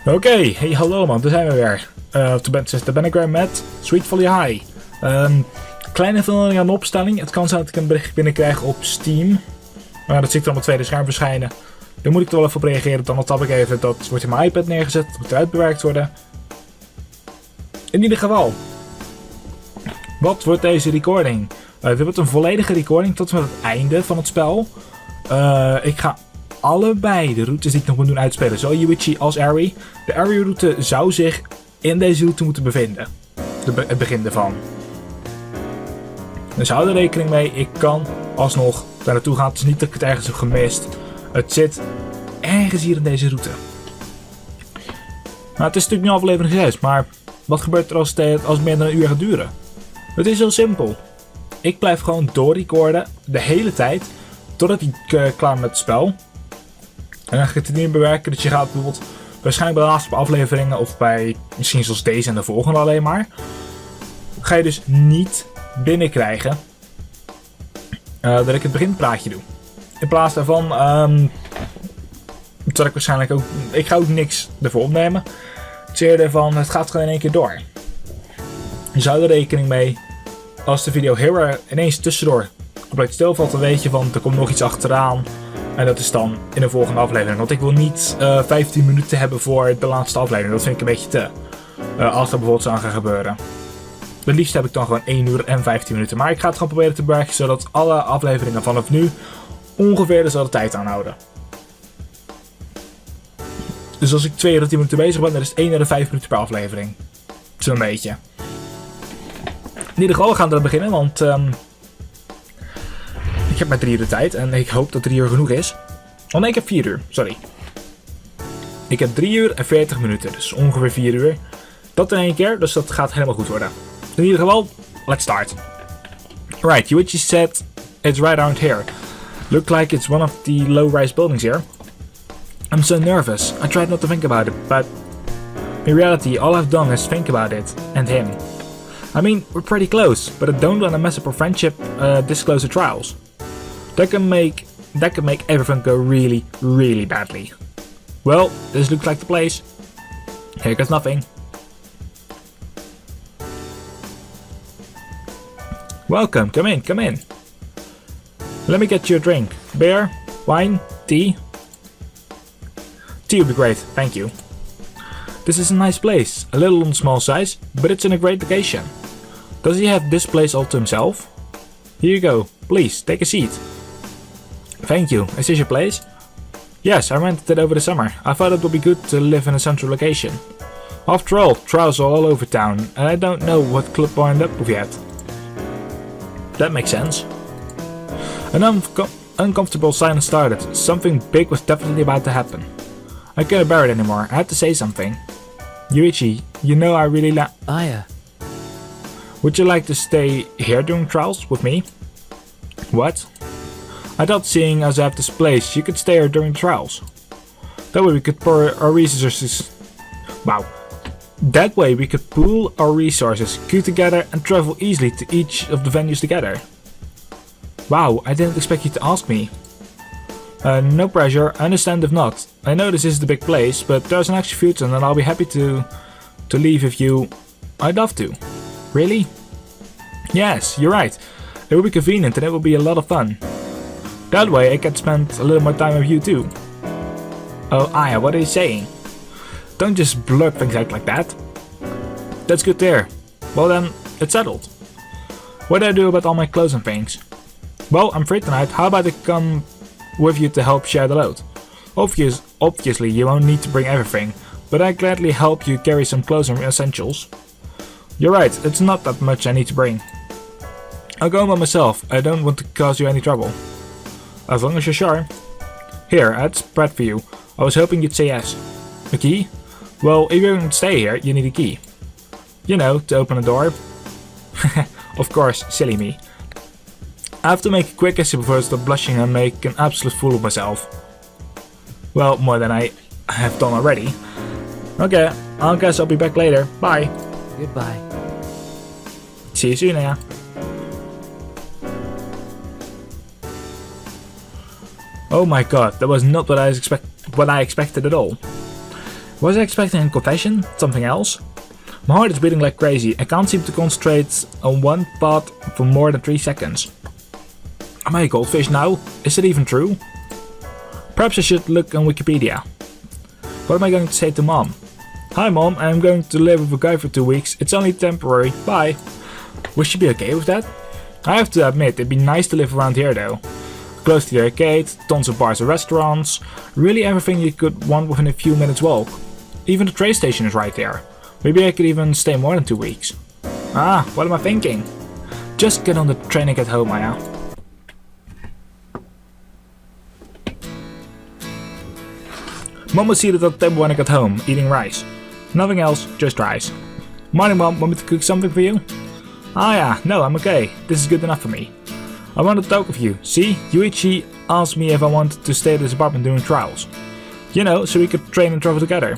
Oké, hey hallo man, daar zijn we weer. Daar ben ik weer met Sweet Volley High. Kleine verandering aan de opstelling. Het kan zijn dat ik een bericht binnenkrijg op Steam. Maar dat zie ik dan op het tweede scherm verschijnen. Daar moet ik er wel even op reageren. Dan tap ik even, dat wordt in mijn iPad neergezet. Dat moet eruit bewerkt worden. In ieder geval. Wat wordt deze recording? Dit wordt een volledige recording tot en met het einde van het spel. Ik ga allebei de routes die ik nog moet doen uitspelen. Zowel Yuichi als Ari. De Ari route zou zich in deze route moeten bevinden. Het begin ervan. Dus hou er rekening mee. Ik kan alsnog daar naartoe gaan. Het is niet dat ik het ergens heb gemist. Het zit ergens hier in deze route. Nou, het is natuurlijk nu aflevering 6. Maar wat gebeurt er als het meer dan een uur gaat duren? Het is heel simpel. Ik blijf gewoon doorrecorden de hele tijd. Totdat ik klaar ben met het spel. En dan ga ik het niet bewerken. Dus je gaat bijvoorbeeld waarschijnlijk bij de laatste afleveringen. Of bij misschien zoals deze en de volgende alleen maar. Ga je dus niet binnenkrijgen. Dat ik het beginpraatje doe. In plaats daarvan. Dat ik waarschijnlijk ook. Ik ga ook niks ervoor opnemen. Het is eerder van. Het gaat gewoon in één keer door. Dus hou er rekening mee. Als de video heel ineens tussendoor compleet stilvalt, dan weet je van er komt nog iets achteraan. En dat is dan in de volgende aflevering. Want ik wil niet 15 minuten hebben voor de laatste aflevering. Dat vind ik een beetje te. Als dat bijvoorbeeld zou gaan gebeuren. Het liefst heb ik dan gewoon 1 uur en 15 minuten. Maar ik ga het gewoon proberen te bewerken zodat alle afleveringen vanaf nu ongeveer dezelfde tijd aanhouden. Dus als ik 2 uur en 10 minuten bezig ben, dan is het 1 uur en 5 minuten per aflevering. Zo'n beetje. In ieder geval, we gaan er beginnen, want ik heb maar 3 uur de tijd en ik hoop dat 3 uur genoeg is. Oh nee, ik heb 4 uur, sorry. Ik heb 3 uur en 40 minuten, dus ongeveer 4 uur. Dat in één keer, dus dat gaat helemaal goed worden. In ieder geval, let's start. Right, Yuichi said it's right around here. Look like it's one of the low-rise buildings here. I'm so nervous, I tried not to think about it, but in reality all I've done is think about it, and him. I mean, we're pretty close, but I don't want to mess up our friendship this close to trials. That could make everything go really, really badly. Well, this looks like the place. Here goes nothing. Welcome, come in, come in. Let me get you a drink. Beer, wine, tea? Tea would be great, thank you. This is a nice place, a little on the small size, but it's in a great location. Does he have this place all to himself? Here you go, please, take a seat. Thank you, is this your place? Yes, I rented it over the summer. I thought it would be good to live in a central location. After all, trials are all over town, and I don't know what club I end up with yet. That makes sense. An uncomfortable silence started. Something big was definitely about to happen. I couldn't bear it anymore, I had to say something. Yuichi, you know I really Aya. Would you like to stay here during trials with me? What? I thought seeing as I have this place, you could stay here during the trials. That way we could pour our resources. Wow. That way we could pool our resources, queue together and travel easily to each of the venues together. Wow, I didn't expect you to ask me. No pressure, I understand if not. I know this is the big place, but there's an extra futon and I'll be happy to leave if you... I'd love to. Really? Yes, you're right. It will be convenient and it will be a lot of fun. That way I can spend a little more time with you too. Oh Aya, what are you saying? Don't just blurt things out like that. That's good to hear. Well then, it's settled. What do I do about all my clothes and things? Well, I'm free tonight, how about I come with you to help share the load? Obviously you won't need to bring everything, but I gladly help you carry some clothes and essentials. You're right, it's not that much I need to bring. I'll go by myself, I don't want to cause you any trouble. As long as you're sure. Here, I had spread for you. I was hoping you'd say yes. A key? Well, if you're going to stay here, you need a key. You know, to open a door. Of course, silly me. I have to make a quick exit before I stop blushing and make an absolute fool of myself. Well, more than I have done already. Okay, I guess I'll be back later. Bye. Goodbye. See you soon, yeah. Oh my god, that was not what I expected at all. Was I expecting a confession? Something else? My heart is beating like crazy. I can't seem to concentrate on one thought for more than 3 seconds. Am I a goldfish now? Is it even true? Perhaps I should look on Wikipedia. What am I going to say to Mom? Hi Mom, I'm going to live with a guy for 2 weeks. It's only temporary. Bye. Would she be okay with that? I have to admit, it'd be nice to live around here though. Close to the arcade, tons of bars and restaurants, really everything you could want within a few minutes walk. Even the train station is right there. Maybe I could even stay more than 2 weeks. Ah, what am I thinking? Just get on the train and get home, Maya. Mom was seated at the table when I got home, eating rice. Nothing else, just rice. Morning Mom, want me to cook something for you? Ah yeah, no, I'm okay. This is good enough for me. I want to talk with you. See, Yuichi asked me if I wanted to stay at his apartment during trials. You know, so we could train and travel together.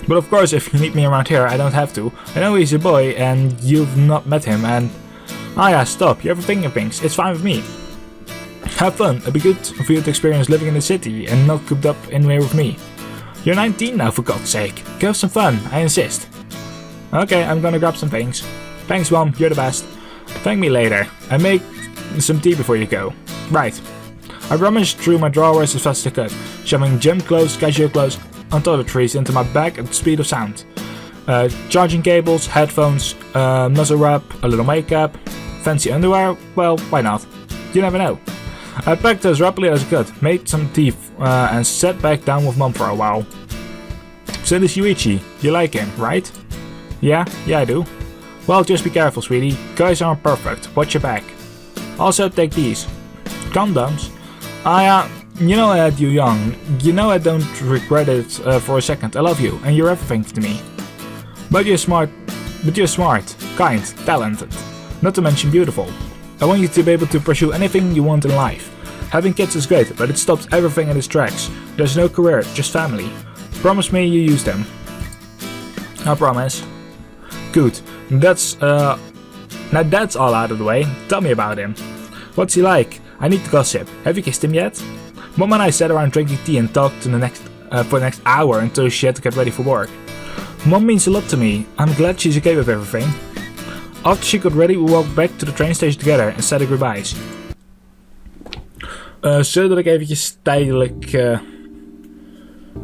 But of course, if you meet me around here, I don't have to. I know he's a boy and you've not met him and... Ah yeah, stop, you're overthinking things. It's fine with me. Have fun. It'd be good for you to experience living in the city and not cooped up anywhere with me. You're 19 now, for God's sake. Go have some fun, I insist. Okay, I'm gonna grab some things. Thanks Mom, you're the best. Thank me later. I make some tea before you go. Right. I rummaged through my drawers as fast as I could, shoving gym clothes, casual clothes, and toiletries into my bag at the speed of sound. Charging cables, headphones, muzzle wrap, a little makeup, fancy underwear, well, why not? You never know. I packed as rapidly as I could, made some tea and sat back down with Mom for a while. So this Yuichi, you like him, right? Yeah, I do. Well, just be careful, sweetie. Guys aren't perfect. Watch your back. Also, take these. Condoms? You know I had you young. You know I don't regret it for a second. I love you, and you're everything to me. But you're smart, kind, talented. Not to mention beautiful. I want you to be able to pursue anything you want in life. Having kids is great, but it stops everything in its tracks. There's no career, just family. Promise me you use them. I promise. Good. Now that's all out of the way. Tell me about him. What's he like? I need to gossip. Have you kissed him yet? Mom and I sat around drinking tea and talked for the next hour until she had to get ready for work. Mom means a lot to me. I'm glad she's okay with everything. After she got ready, we walked back to the train station together and said our goodbyes. Zodat ik eventjes tijdelijk...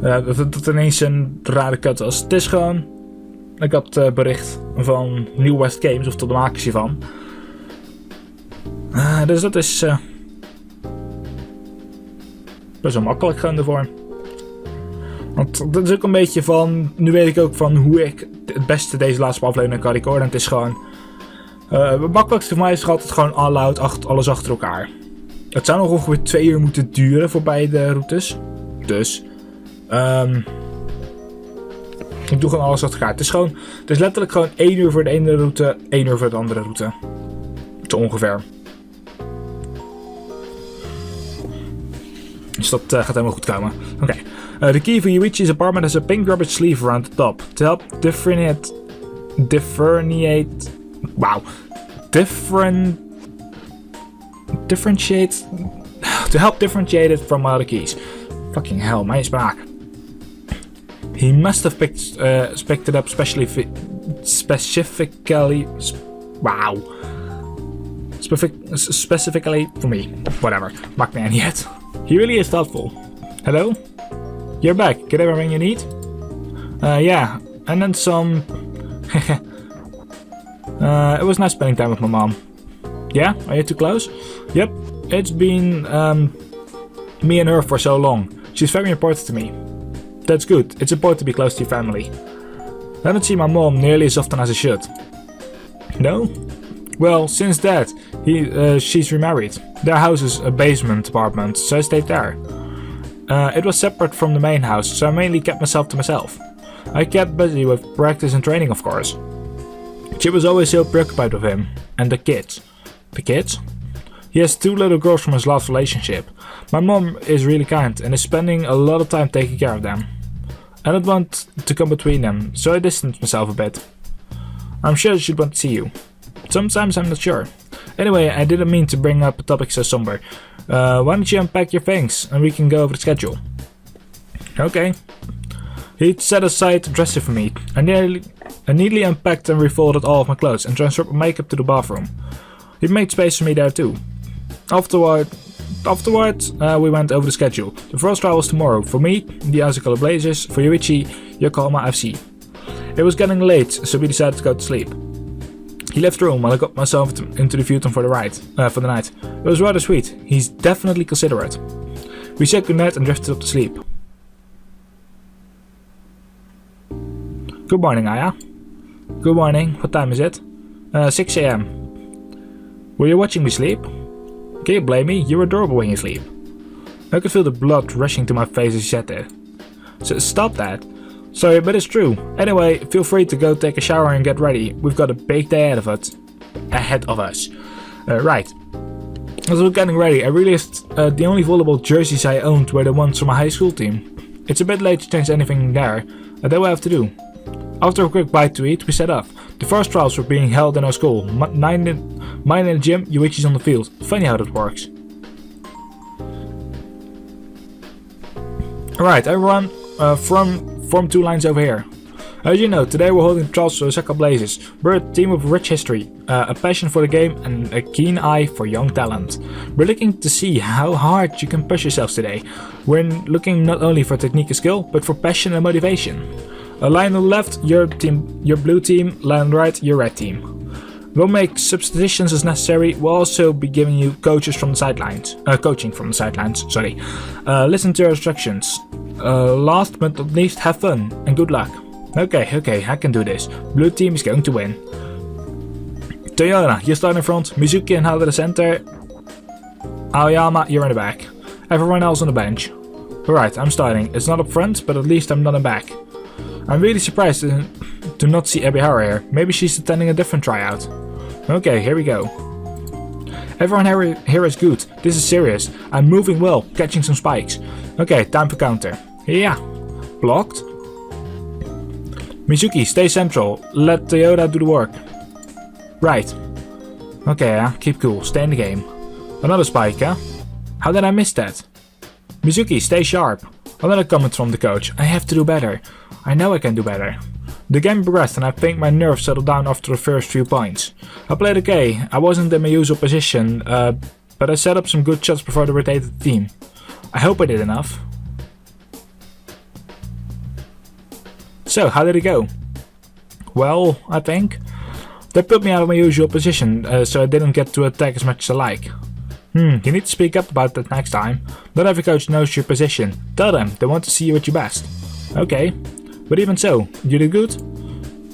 dat het ineens een rare cut was. Het is gewoon... Ik had bericht van New West Games, of tot de makers hiervan. Dus dat is... best wel makkelijk gewoon ervoor. Want dat is ook een beetje van... Nu weet ik ook van hoe ik het beste deze laatste aflevering kan recorden. Het is gewoon... het makkelijkste voor mij is altijd gewoon all-out, alles achter elkaar. Het zou nog ongeveer 2 uur moeten duren voor beide routes. Dus... ik doe gewoon alles achter elkaar. Het is letterlijk gewoon 1 uur voor de ene route, 1 uur voor de andere route. Zo ongeveer. Dus dat gaat helemaal goed komen. Oké. The key for Yuichi's apartment has a pink rubber sleeve around the top. To help differentiate it from other keys. Fucking hell, mijn spraak. He must have picked it up specifically. Specifically for me. Whatever. Maakt me niet uit. He really is thoughtful. Hello? You're back. Get everything you need? Yeah. And then some... it was nice spending time with my mom. Yeah? Are you too close? Yep. It's been me and her for so long. She's very important to me. That's good. It's important to be close to your family. I haven't seen my mom nearly as often as I should. No? Well, since that, she's remarried. Their house is a basement apartment, so I stayed there. It was separate from the main house, so I mainly kept myself to myself. I kept busy with practice and training, of course. She was always so preoccupied with him. And the kids. The kids? He has 2 little girls from his last relationship. My mom is really kind and is spending a lot of time taking care of them. I don't want to come between them, so I distanced myself a bit. I'm sure she'd want to see you. Sometimes I'm not sure. Anyway, I didn't mean to bring up a topic so somber. Why don't you unpack your things and we can go over the schedule? Okay. He'd set aside the dresser for me. I neatly unpacked and refolded all of my clothes and transferred my makeup to the bathroom. He made space for me there too. Afterwards, we went over the schedule. The first trial was tomorrow. For me, the Ice Color Blazers. For Yuichi, Yokohama FC. It was getting late, so we decided to go to sleep. He left the room while I got myself into the futon for the night. It was rather sweet. He's definitely considerate. We said goodnight and drifted up to sleep. Good morning, Aya. Good morning. What time is it? 6 AM. Were you watching me sleep? Can you blame me? You're adorable when you sleep. I could feel the blood rushing to my face as he said that. So stop that. Sorry, but it's true. Anyway, feel free to go take a shower and get ready. We've got a big day ahead of us. Right. As we were getting ready, I realized the only volleyball jerseys I owned were the ones from my high school team. It's a bit late to change anything there, that we have to do. After a quick bite to eat, we set off. The first trials were being held in our school. Mine in the gym, Yuichi's on the field. Funny how that works. Alright, everyone, form 2 lines over here. As you know, today we're holding trials for Osaka Blazers. We're a team with rich history, a passion for the game and a keen eye for young talent. We're looking to see how hard you can push yourselves today. We're looking not only for technique and skill, but for passion and motivation. A line on the left, your blue team, line on the right, your red team. We'll make substitutions as necessary. We'll also be giving you coaching from the sidelines. Listen to your instructions. Last but not least, have fun and good luck. Okay, I can do this. Blue team is going to win. Toyota, you start in front. Mizuki and Hada the center. Aoyama, you're in the back. Everyone else on the bench. Alright, I'm starting. It's not up front, but at least I'm not in back. I'm really surprised to not see Ebihara here. Maybe she's attending a different tryout. Okay, here we go. Everyone here is good. This is serious. I'm moving well, catching some spikes. Okay, time for counter. Yeah. Blocked. Mizuki, stay central. Let Toyota do the work. Right. Okay, keep cool. Stay in the game. Another spike, huh? How did I miss that? Mizuki, stay sharp. Another comment from the coach. I have to do better. I know I can do better. The game progressed and I think my nerves settled down after the first few points. I played okay. I wasn't in my usual position, but I set up some good shots before they rotated the team. I hope I did enough. So, how did it go? Well, I think. They put me out of my usual position, so I didn't get to attack as much as I like. You need to speak up about that next time. Not every coach knows your position. Tell them, they want to see you at your best. Okay. But even so, you did good?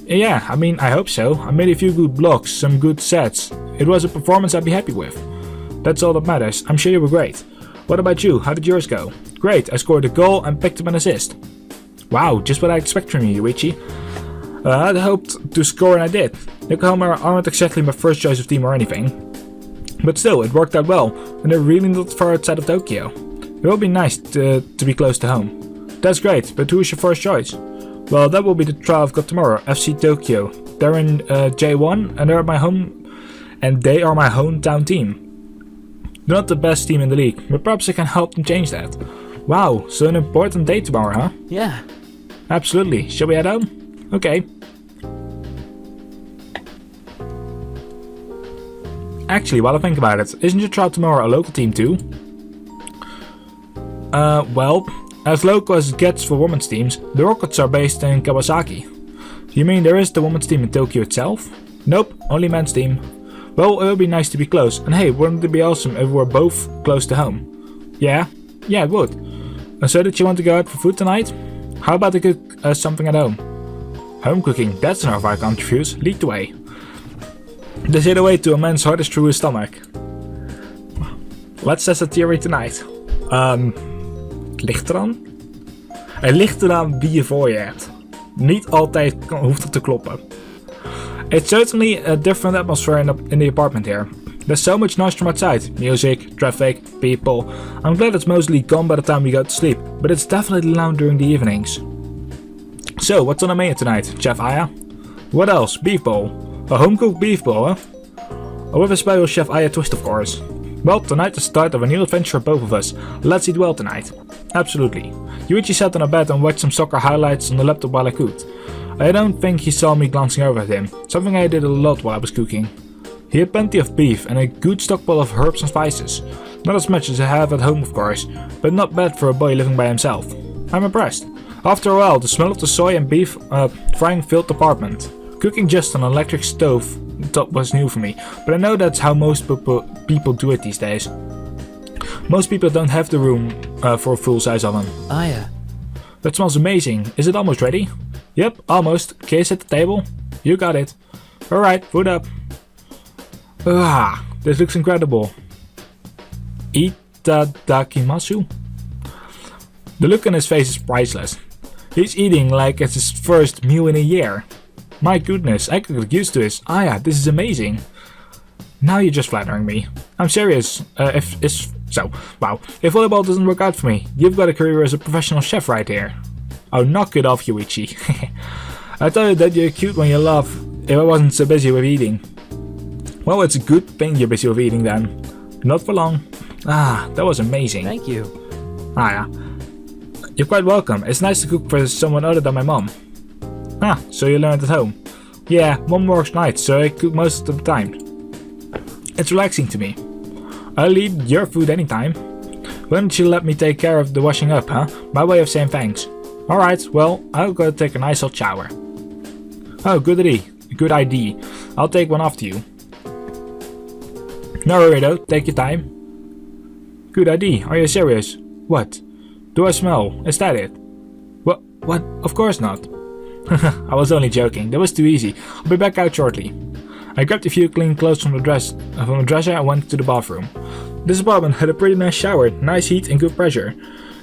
Yeah, I hope so. I made a few good blocks, some good sets. It was a performance I'd be happy with. That's all that matters. I'm sure you were great. What about you? How did yours go? Great, I scored a goal and picked up an assist. Wow, just what I expect from you, Yuichi. I'd hoped to score and I did. Yokohama aren't exactly my first choice of team or anything. But still, it worked out well, and they're really not far outside of Tokyo. It will be nice to be close to home. That's great, but who is your first choice? Well, that will be the trial I've got tomorrow, FC Tokyo. They're in J1 and they are my hometown team. They're not the best team in the league, but perhaps I can help them change that. Wow, so an important day tomorrow, huh? Yeah. Absolutely. Shall we head home? Okay. Actually, while I think about it, isn't your trial tomorrow a local team too? Well, as local as it gets for women's teams, the Rockets are based in Kawasaki. You mean there is the women's team in Tokyo itself? Nope, only men's team. Well, it would be nice to be close, and hey, wouldn't it be awesome if we were both close to home? Yeah, it would. So did you want to go out for food tonight? How about to cook something at home? Home cooking, that's an offer I can't refuse. Lead the way. They say the way to a man's heart is through his stomach. Let's test the theory tonight. Ligt eraan? Het ligt eraan wie je voor je hebt. Niet altijd hoeft het te kloppen. It's certainly a different atmosphere in the apartment here. There's so much noise from outside. Music, traffic, people. I'm glad it's mostly gone by the time we go to sleep, but it's definitely loud during the evenings. So, what's on the menu tonight, Chef Aya? What else? Beef bowl. A home-cooked beef bowl, huh? With a special Chef Aya twist, of course. Well, tonight the start of a new adventure for both of us. Let's eat well tonight. Absolutely. Yuichi sat on a bed and watched some soccer highlights on the laptop while I cooked. I don't think he saw me glancing over at him, something I did a lot while I was cooking. He had plenty of beef and a good stockpile of herbs and spices. Not as much as I have at home of course, but not bad for a boy living by himself. I'm impressed. After a while, the smell of the soy and beef frying filled the apartment. Cooking just on an electric stove that was new for me, but I know that's how most people do it these days. Most people don't have the room for a full-size oven. That smells amazing. Is it almost ready? Yep, almost. Can you set the table? You got it. Alright, food up. This looks incredible. Itadakimasu? The look on his face is priceless. He's eating like it's his first meal in a year. My goodness, I could get used to this. This is amazing. Now you're just flattering me. I'm serious. If volleyball doesn't work out for me, you've got a career as a professional chef right here. Oh, knock it off, Yuichi. I told you that you're cute when you laugh, if I wasn't so busy with eating. Well, it's a good thing you're busy with eating then. Not for long. That was amazing. Thank you. You're quite welcome. It's nice to cook for someone other than my mom. So you learned at home. Yeah, mom works nights, so I cook most of the time. It's relaxing to me. I'll eat your food anytime. Why don't you let me take care of the washing up, huh? My way of saying thanks. Alright, well, I'll go take a nice hot shower. Oh, good idea. I'll take one after you. No worry though, take your time. Good idea, are you serious? What? Do I smell? Is that it? What? Of course not. I was only joking, that was too easy. I'll be back out shortly. I grabbed a few clean clothes from the dresser and went to the bathroom. This apartment had a pretty nice shower, nice heat and good pressure.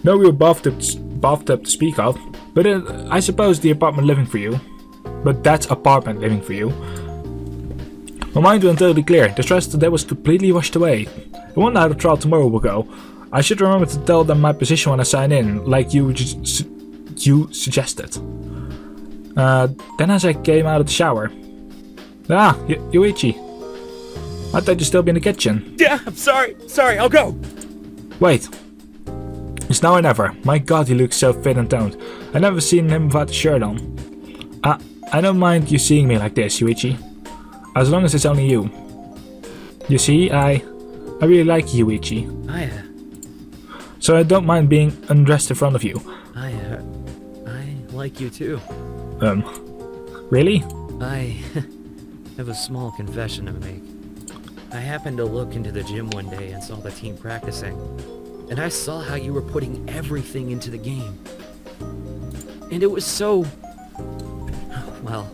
No real bathtub to speak of, but I suppose the apartment living for you. But that's apartment living for you. My mind went totally clear, the stress today was completely washed away. I wonder how the trial tomorrow will go. I should remember to tell them my position when I sign in, like you suggested. Then as I came out of the shower. Yuichi. I thought you'd still be in the kitchen. Yeah, I'm sorry, I'll go. Wait. It's now or never. My god, he looks so fit and toned. I've never seen him without a shirt on. I don't mind you seeing me like this, Yuichi. As long as it's only you. You see, I really like you, Yuichi. So I don't mind being undressed in front of you. I like you too. Really? I have a small confession to make. I happened to look into the gym one day and saw the team practicing. And I saw how you were putting everything into the game. And it was so... Well,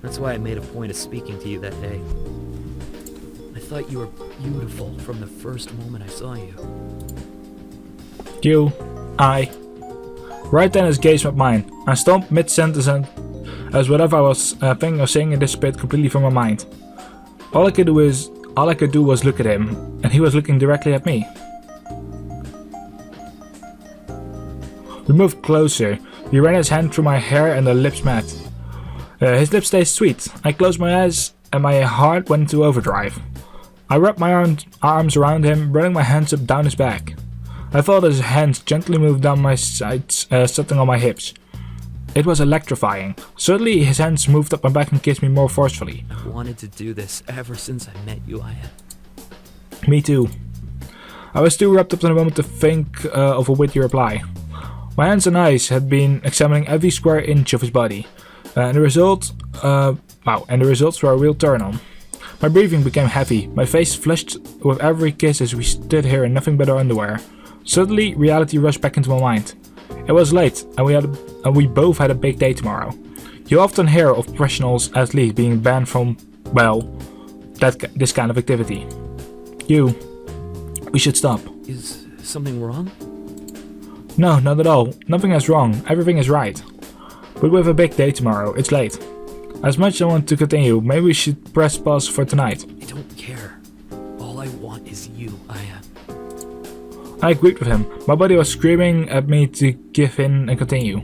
that's why I made a point of speaking to you that day. I thought you were beautiful from the first moment I saw you. Right then his gaze met mine. I stopped mid-sentence and as whatever I was thinking of saying disappeared completely from my mind. All I could do was look at him, and he was looking directly at me. We moved closer. He ran his hand through my hair and the lips met. His lips tasted sweet. I closed my eyes and my heart went into overdrive. I wrapped my arms around him, running my hands up down his back. I felt his hands gently move down my sides, settling on my hips. It was electrifying. Suddenly his hands moved up my back and kissed me more forcefully. I've wanted to do this ever since I met you, Aya. Me too. I was too wrapped up in the moment to think of a witty reply. My hands and eyes had been examining every square inch of his body. And the results were a real turn on. My breathing became heavy. My face flushed with every kiss as we stood here in nothing but our underwear. Suddenly, reality rushed back into my mind. It was late, and we both had a big day tomorrow. You often hear of professional athletes being banned from, this kind of activity. We should stop. Is something wrong? No, not at all. Nothing is wrong. Everything is right. But we have a big day tomorrow. It's late. As much as I want to continue, maybe we should press pause for tonight. I don't care. All I want is you, Aya. I agreed with him. My body was screaming at me to give in and continue.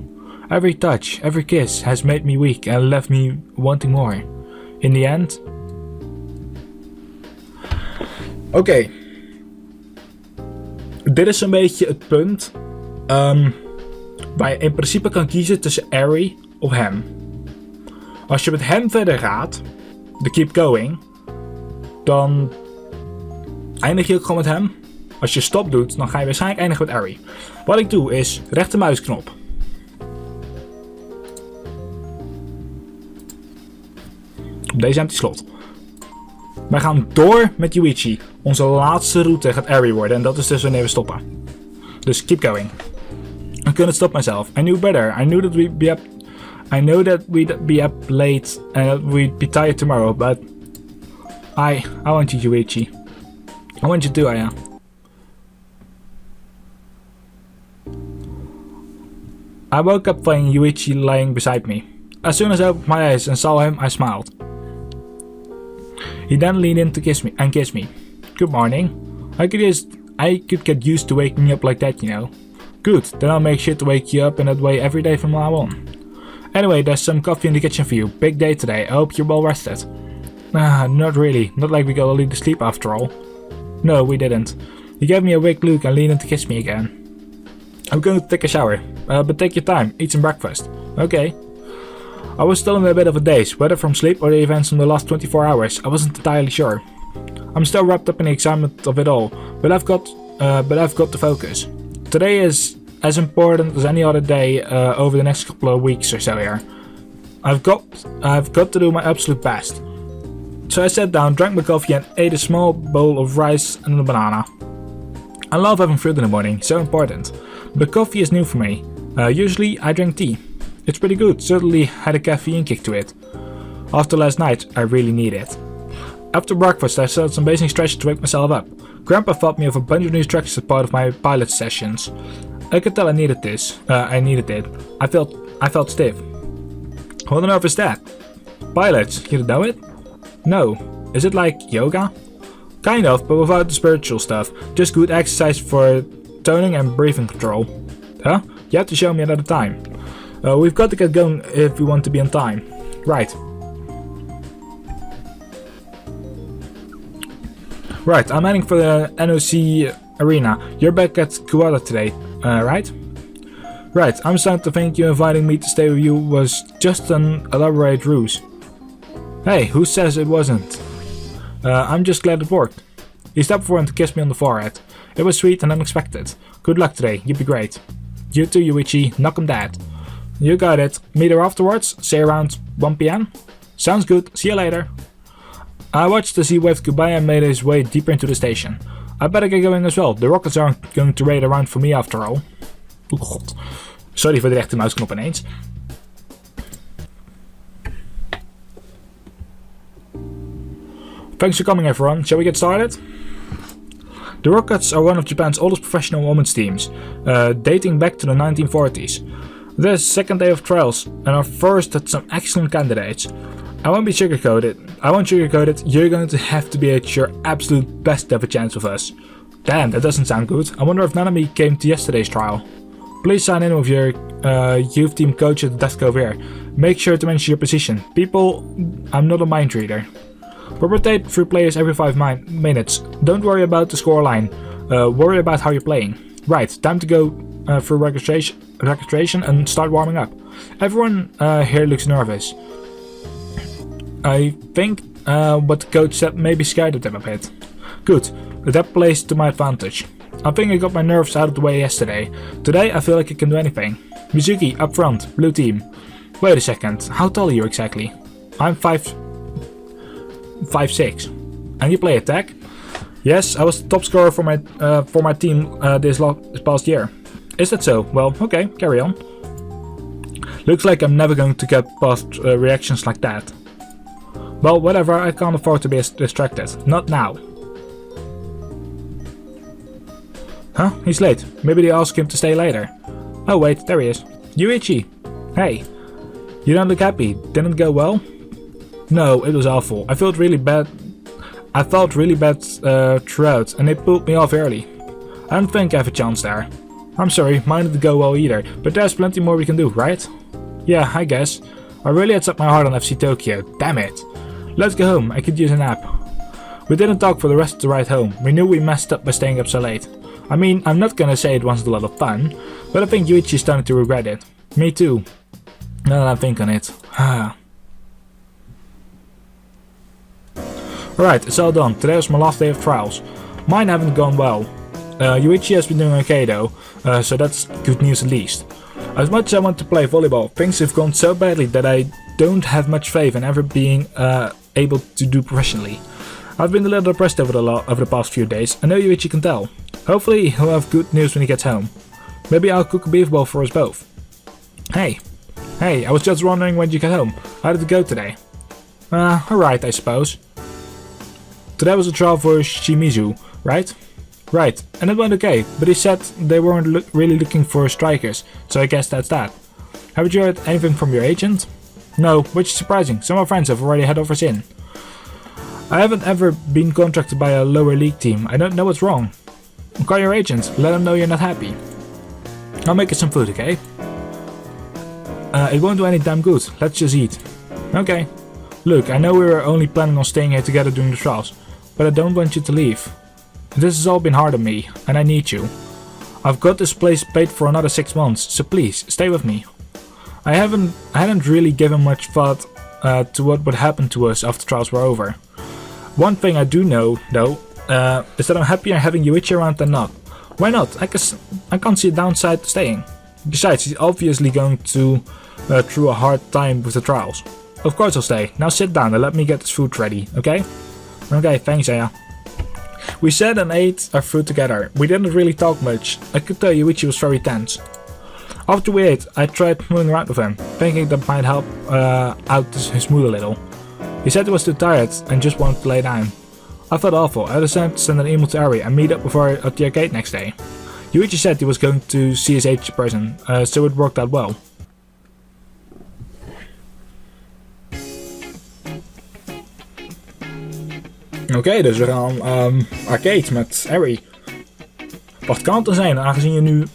Every touch, every kiss has made me weak and left me wanting more. In the end... Okay. Dit is een beetje het punt waar je in principe kan kiezen tussen Ari of hem. Als je met hem verder gaat, de keep going, dan eindig je ook gewoon met hem. Als je stop doet, dan ga je waarschijnlijk eindigen met Ari. Wat ik doe is rechtermuisknop. Op deze empty slot. Wij gaan door met Yuichi. Onze laatste route gaat Ari worden en dat is dus wanneer we stoppen. Dus keep going. I couldn't stop myself. I knew better. I knew that we'd be up late and that we'd be tired tomorrow, but I want you, Yuichi. I want you too, Aya. I woke up finding Yuichi lying beside me. As soon as I opened my eyes and saw him, I smiled. He then leaned in to kiss me. Good morning. I could get used to waking up like that, you know. Good, then I'll make sure to wake you up in that way every day from now on. Anyway, there's some coffee in the kitchen for you. Big day today. I hope you're well rested. Not really. Not like we got a little sleep after all. No, we didn't. He gave me a weak look and leaned in to kiss me again. I'm going to take a shower. But take your time. Eat some breakfast. Okay. I was still in a bit of a daze, whether from sleep or the events from the last 24 hours. I wasn't entirely sure. I'm still wrapped up in the excitement of it all, but I've got to focus. Today is as important as any other day over the next couple of weeks or so here. I've got to do my absolute best. So I sat down, drank my coffee and ate a small bowl of rice and a banana. I love having fruit in the morning, so important. But coffee is new for me. Usually I drink tea. It's pretty good, certainly had a caffeine kick to it. After last night, I really need it. After breakfast, I started some basic stretches to wake myself up. Grandpa taught me of a bunch of new tricks as part of my pilot sessions. I could tell I needed this. I needed it. I felt stiff. What on earth is that? Pilots, you don't know it? No. Is it like yoga? Kind of, but without the spiritual stuff. Just good exercise for toning and breathing control. Huh? You have to show me another time. We've got to get going if we want to be on time. Right. Right, I'm heading for the NOC arena. You're back at Kuwata today, right? Right, I'm starting to think you inviting me to stay with you was just an elaborate ruse. Hey, who says it wasn't? I'm just glad it worked. He stepped forward to kiss me on the forehead. It was sweet and unexpected. Good luck today, you'd be great. You too, Yuichi, knock 'em dead. You got it. Meet her afterwards, say around 1 PM? Sounds good, see you later. I watched as he waved goodbye and made his way deeper into the station. I better get going as well, the rockets aren't going to raid around for me after all. Oh god. Sorry voor de rechtermuisknop ineens. Thanks for coming everyone, shall we get started? The Rockets are one of Japan's oldest professional women's teams, dating back to the 1940s. This is the second day of trials, and our first had some excellent candidates. I won't sugarcoat it, you're going to have to be at your absolute best to have a chance with us. Damn, that doesn't sound good. I wonder if Nanami came to yesterday's trial. Please sign in with your youth team coach at the desk over here. Make sure to mention your position. People, I'm not a mind reader. We rotate through players every 5 minutes. Don't worry about the scoreline. Worry about how you're playing. Right, time to go through registration and start warming up. Everyone here looks nervous. I think what the coach said maybe scared them a bit. Good, that plays to my advantage. I think I got my nerves out of the way yesterday. Today I feel like I can do anything. Mizuki, up front, blue team. Wait a second, how tall are you exactly? I'm 5'6". And you play attack? Yes, I was the top scorer for my team this past year. Is that so? Well, okay, carry on. Looks like I'm never going to get past reactions like that. Well, whatever, I can't afford to be distracted. Not now. Huh? He's late. Maybe they ask him to stay later. Oh wait, there he is. Yuichi! Hey! You don't look happy. Didn't go well? No, it was awful. I felt really bad throughout, and they pulled me off early. I don't think I have a chance there. I'm sorry, mine didn't go well either, but there's plenty more we can do, right? Yeah, I guess. I really had set my heart on FC Tokyo, damn it. Let's go home, I could use a nap. We didn't talk for the rest of the ride home. We knew we messed up by staying up so late. I mean, I'm not gonna say it wasn't a lot of fun, but I think Yuichi is starting to regret it. Me too. Now that I think on it. Alright, it's all done. Today was my last day of trials. Mine haven't gone well. Yuichi has been doing okay though, so that's good news at least. As much as I want to play volleyball, things have gone so badly that I don't have much faith in ever being able to do professionally. I've been a little depressed over the past few days. I know Yuichi can tell. Hopefully he'll have good news when he gets home. Maybe I'll cook a beef bowl for us both. Hey, I was just wondering when you get home. How did it go today? Alright, I suppose. Today was a trial for Shimizu, right? Right, and it went okay, but he said they weren't really looking for strikers, so I guess that's that. Haven't you heard anything from your agent? No, which is surprising. Some of my friends have already had offers in. I haven't ever been contracted by a lower league team. I don't know what's wrong. Call your agent, let them know you're not happy. I'll make you some food, okay? It won't do any damn good. Let's just eat. Okay. Look, I know we were only planning on staying here together during the trials, but I don't want you to leave. This has all been hard on me, and I need you. I've got this place paid for another 6 months, so please, stay with me. I hadn't really given much thought to what would happen to us after trials were over. One thing I do know, though, is that I'm happier having Yuichi around than not. Why not? I can't see a downside to staying. Besides, he's obviously going through a hard time with the trials. Of course I'll stay. Now sit down and let me get this food ready, okay? Okay, thanks, Aya. We sat and ate our food together. We didn't really talk much. I could tell Yuichi was very tense. After we ate, I tried moving around with him, thinking that might help out his mood a little. He said he was too tired and just wanted to lay down. I felt awful. I decided to send an email to Ari and meet up with her at the arcade next day. Yuichi said he was going to see his aged person, so it worked out well. Oké, dus we gaan arcade met Harry. Wat kan het dan zijn, aangezien je nu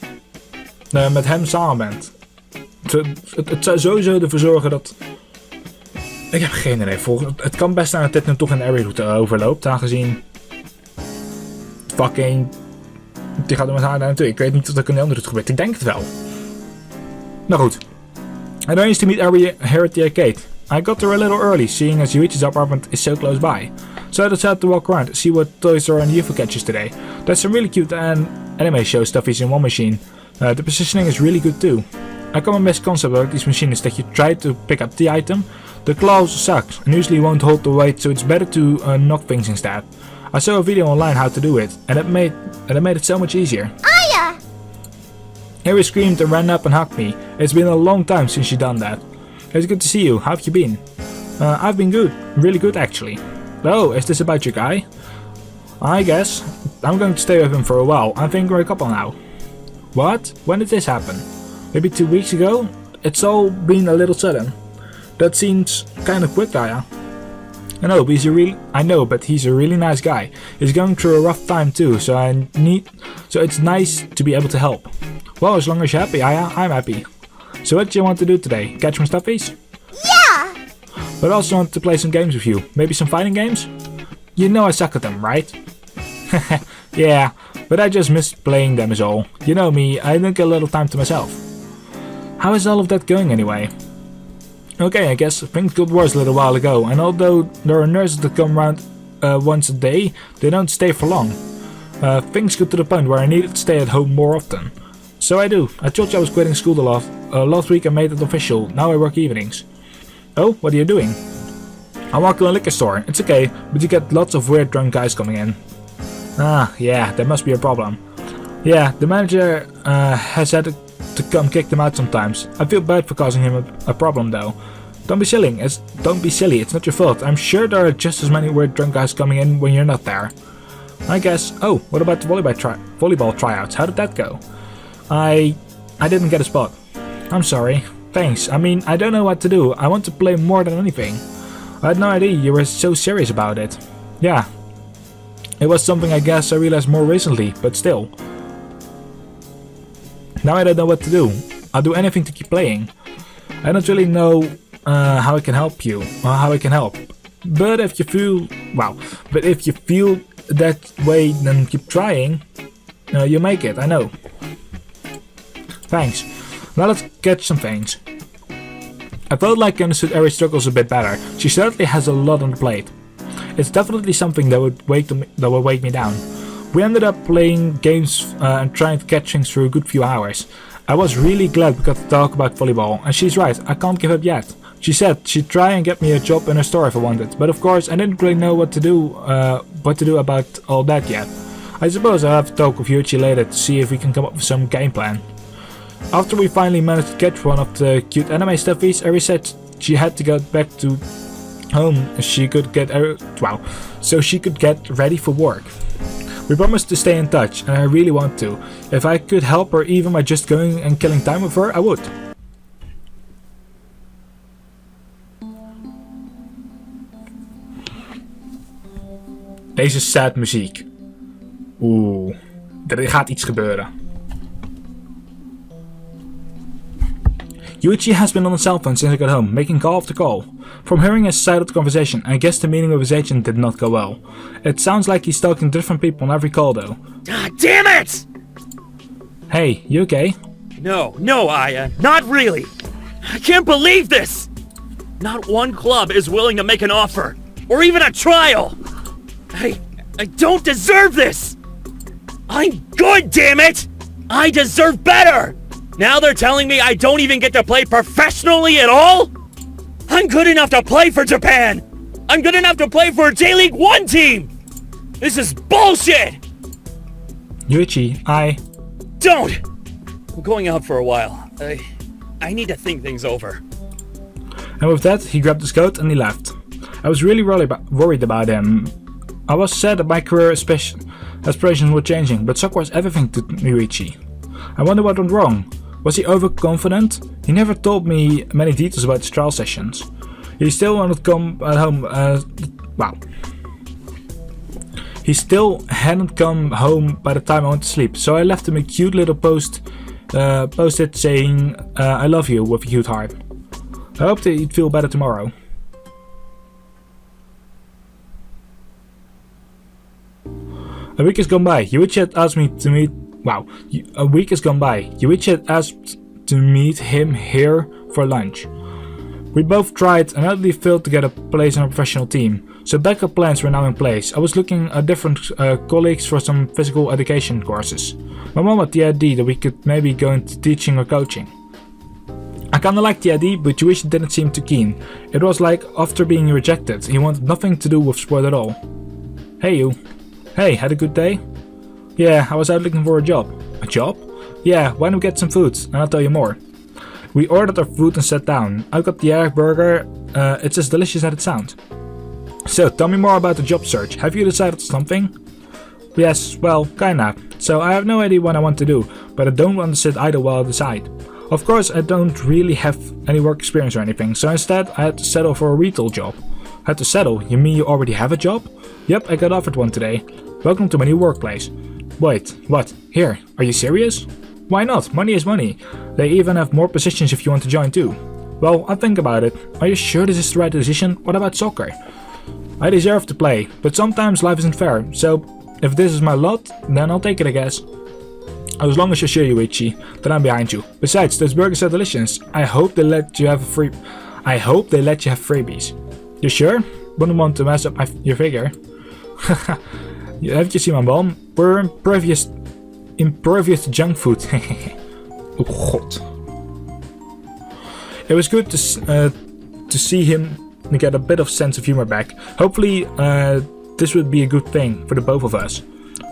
met hem samen bent? Het zou sowieso ervoor zorgen dat... Ik heb geen idee. Het kan best zijn dat dit nu toch een Harry route overloopt, aangezien... Fucking... Die gaat er met haar daar naartoe. Ik weet niet of dat in de andere route gebeurt. Ik denk het wel. Nou goed. I arranged to meet Harry here at the arcade. I got there a little early, seeing as Yuichi's apartment is so close by. So I decided to walk around, see what toys are on the UFO catches today. There's some really cute anime show stuffies in one machine. The positioning is really good too. A common misconcept about these machines is that you try to pick up the item. The claws suck and usually won't hold the weight, so it's better to knock things instead. I saw a video online how to do it, and it made it so much easier. Aya! Harry screamed and ran up and hugged me. It's been a long time since you done that. It's good to see you. How have you been? I've been good. Really good actually. Oh, is this about your guy? I guess. I'm going to stay with him for a while. I think we're a couple now. What? When did this happen? Maybe 2 weeks ago? It's all been a little sudden. That seems kind of quick, Aya. I know, but he's a really nice guy. He's going through a rough time too, so it's nice to be able to help. Well, as long as you're happy, Aya, I'm happy. So what do you want to do today? Catch some stuffies? Yeah! But I also want to play some games with you. Maybe some fighting games? You know I suck at them, right? Yeah, but I just miss playing them is all. You know me, I don't get a little time to myself. How is all of that going anyway? Okay, I guess things got worse a little while ago, and although there are nurses that come around once a day, they don't stay for long. Things got to the point where I needed to stay at home more often. So I do. I told you I was quitting school last week. I made it official. Now I work evenings. Oh, what are you doing? I work in a liquor store. It's okay, but you get lots of weird drunk guys coming in. Ah, yeah, that must be a problem. Yeah, the manager has had to come kick them out sometimes. I feel bad for causing him a problem though. Don't be silly. It's not your fault. I'm sure there are just as many weird drunk guys coming in when you're not there. I guess. Oh, what about the volleyball tryouts? How did that go? I didn't get a spot. I'm sorry. Thanks. I mean, I don't know what to do. I want to play more than anything. I had no idea you were so serious about it. Yeah. It was something I guess I realized more recently, but still. Now I don't know what to do. I'll do anything to keep playing. I don't really know how I can help you, or how I can help. But if you feel that way, then keep trying. You make it, I know. Thanks. Now let's catch some things. I felt like I understood Ari's struggles a bit better. She certainly has a lot on the plate. It's definitely something that would wake me down. We ended up playing games and trying to catch things for a good few hours. I was really glad we got to talk about volleyball, and she's right, I can't give up yet. She said she'd try and get me a job in her store if I wanted, but of course I didn't really know what to do about all that yet. I suppose I'll have to talk with Yuichi later to see if we can come up with some game plan. After we finally managed to catch one of the cute anime stuffies, Ari said she had to go back to home so she could get ready for work. We promised to stay in touch, and I really want to. If I could help her even by just going and killing time with her, I would. Deze sad muziek. Oeh, er gaat iets gebeuren. Yuichi has been on the cell phone since I got home, making call after call. From hearing his side of the conversation, I guess the meeting with his agent did not go well. It sounds like he's talking to different people on every call though. God damn it! Hey, you okay? No, Aya, not really. I can't believe this! Not one club is willing to make an offer, or even a trial! I don't deserve this! I'm good, damn it! I deserve better! Now they're telling me I don't even get to play professionally at all? I'm good enough to play for Japan! I'm good enough to play for a J-League 1 team! This is bullshit! Yuichi, Don't! I'm going out for a while. I need to think things over. And with that, he grabbed his coat and he left. I was really worried about him. I was sad that my career aspirations were changing, but soccer was everything to Yuichi. I wonder what went wrong. Was he overconfident? He never told me many details about his trial sessions. He still wanted to come at home. He still hadn't come home by the time I went to sleep, so I left him a cute little post-it saying, I love you, with a cute heart. I hope that he'd feel better tomorrow. A week has gone by. Yuichi had asked me to meet. A week has gone by. Yuichi had asked to meet him here for lunch. We both tried and utterly failed to get a place on a professional team, so backup plans were now in place. I was looking at different colleagues for some physical education courses. My mom had the idea that we could maybe go into teaching or coaching. I kinda liked the idea, but Yuichi didn't seem too keen. It was like after being rejected, he wanted nothing to do with sport at all. Hey you. Hey, had a good day? Yeah, I was out looking for a job. A job? Yeah, why don't we get some food and I'll tell you more. We ordered our food and sat down. I got the egg burger, it's as delicious as it sounds. So, tell me more about the job search. Have you decided something? Yes, well, kinda. So I have no idea what I want to do, but I don't want to sit idle while I decide. Of course, I don't really have any work experience or anything, so instead I had to settle for a retail job. Had to settle? You mean you already have a job? Yep, I got offered one today. Welcome to my new workplace. Wait, what? Here? Are you serious? Why not? Money is money. They even have more positions if you want to join too. Well, I'll think about it. Are you sure this is the right decision? What about soccer? I deserve to play, but sometimes life isn't fair, so if this is my lot, then I'll take it I guess. As long as you're sure, Yuichi, then I'm behind you. Besides, those burgers are delicious. I hope they let you have freebies. You sure? Wouldn't want to mess up your figure. Haven't you seen my mom? We're impervious to junk food. Oh god. It was good to see him get a bit of sense of humor back. Hopefully this would be a good thing for the both of us.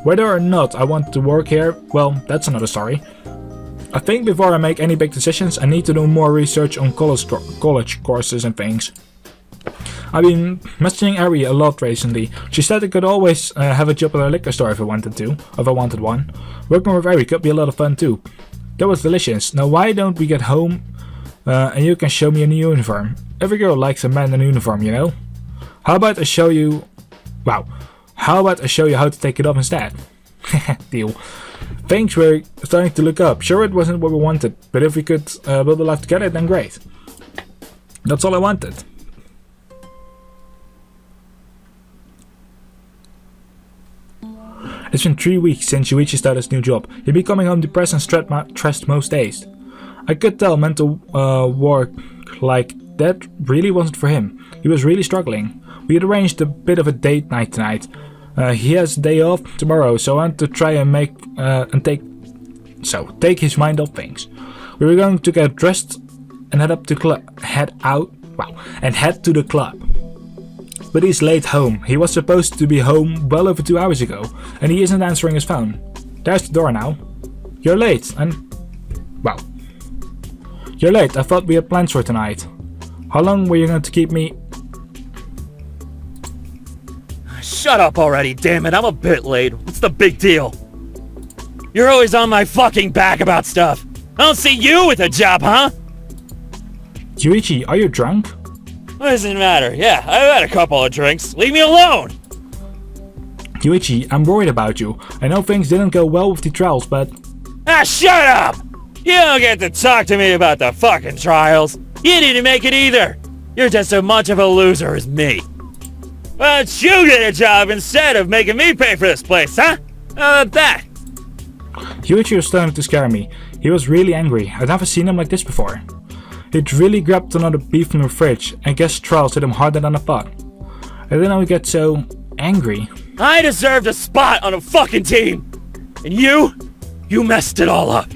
Whether or not I want to work here, well, that's another story. I think before I make any big decisions, I need to do more research on college courses and things. I've been messaging Ari a lot recently. She said I could always have a job at a liquor store if I wanted one. Working with Ari could be a lot of fun too. That was delicious. Now why don't we get home and you can show me a new uniform? Every girl likes a man in a uniform, you know? How about I show you... How about I show you how to take it off instead? Deal. Things were starting to look up. Sure, it wasn't what we wanted, but if we could build a life together, then great. That's all I wanted. It's been 3 weeks since Yuichi started his new job. He'd be coming home depressed and stressed most days. I could tell mental work like that really wasn't for him. He was really struggling. We had arranged a bit of a date night tonight. He has a day off tomorrow, so I want to try and take his mind off things. We were going to get dressed and head to the club. But he's late home. He was supposed to be home well over 2 hours ago, and he isn't answering his phone. There's the door now. You're late, You're late. I thought we had plans for tonight. How long were you going to keep me? Shut up already, damn it. I'm a bit late. What's the big deal? You're always on my fucking back about stuff. I don't see you with a job, huh? Yuichi, are you drunk? What does it matter? Yeah, I've had a couple of drinks. Leave me alone! Yuichi, I'm worried about you. I know things didn't go well with the trials, but... Shut up! You don't get to talk to me about the fucking trials. You didn't make it either. You're just as much of a loser as me. Why don't you get a job instead of making me pay for this place, huh? How about that? Yuichi was starting to scare me. He was really angry. I'd never seen him like this before. He'd really grabbed another beef from the fridge. I guess trials hit him harder than I thought. I didn't know he'd get so angry. I deserved a spot on a fucking team. And you messed it all up.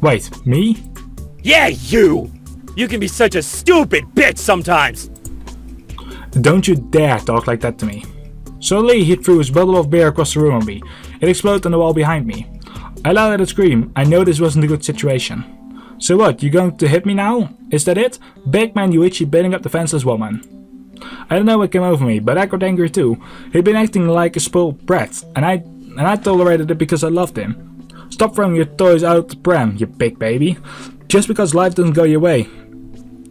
Wait, me? Yeah, you! You can be such a stupid bitch sometimes! Don't you dare talk like that to me. Suddenly, he threw his bottle of beer across the room at me. It exploded on the wall behind me. I let out a scream. I know this wasn't a good situation. So what, you going to hit me now? Is that it? Big man Yuichi beating up the fenceless woman. I don't know what came over me, but I got angry too. He'd been acting like a spoiled brat, and I tolerated it because I loved him. Stop throwing your toys out the pram, you big baby. Just because life doesn't go your way